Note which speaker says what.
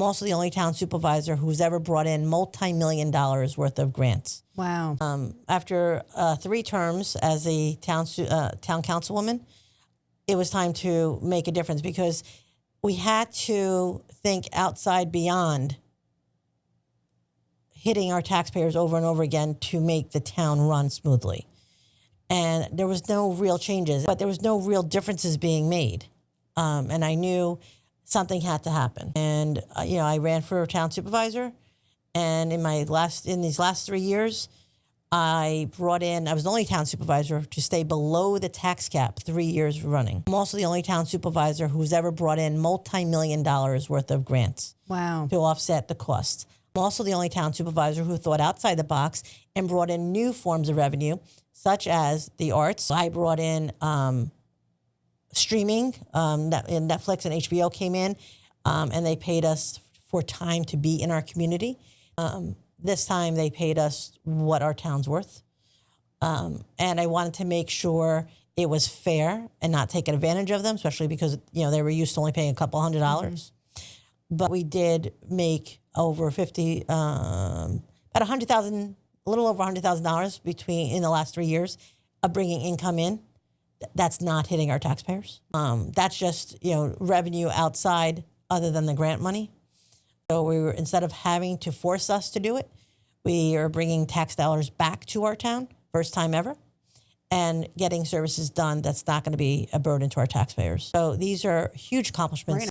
Speaker 1: also the only town supervisor who's ever brought in multi-million dollars worth of grants.
Speaker 2: Wow.
Speaker 1: After 3 terms as a town councilwoman, it was time to make a difference because we had to think outside beyond hitting our taxpayers over and over again to make the town run smoothly. And there was no real changes, but there was no real differences being made. And I knew something had to happen. And, I ran for town supervisor. And in these last 3 years, I was the only town supervisor to stay below the tax cap 3 years running. I'm also the only town supervisor who's ever brought in multi-million dollars worth of grants.
Speaker 2: Wow.
Speaker 1: To offset the costs. I'm also the only town supervisor who thought outside the box and brought in new forms of revenue, such as the arts. I brought in streaming. Netflix and HBO came in, and they paid us for time to be in our community. This time they paid us what our town's worth. And I wanted to make sure it was fair and not taking advantage of them, especially because, they were used to only paying a couple $100. Mm-hmm. But we did make over about $100,000, a little over $100,000 in the last 3 years of bringing income in. That's not hitting our taxpayers. That's just, revenue outside other than the grant money. So instead of having to force us to do it, we are bringing tax dollars back to our town, first time ever, and getting services done that's not going to be a burden to our taxpayers. So these are huge accomplishments.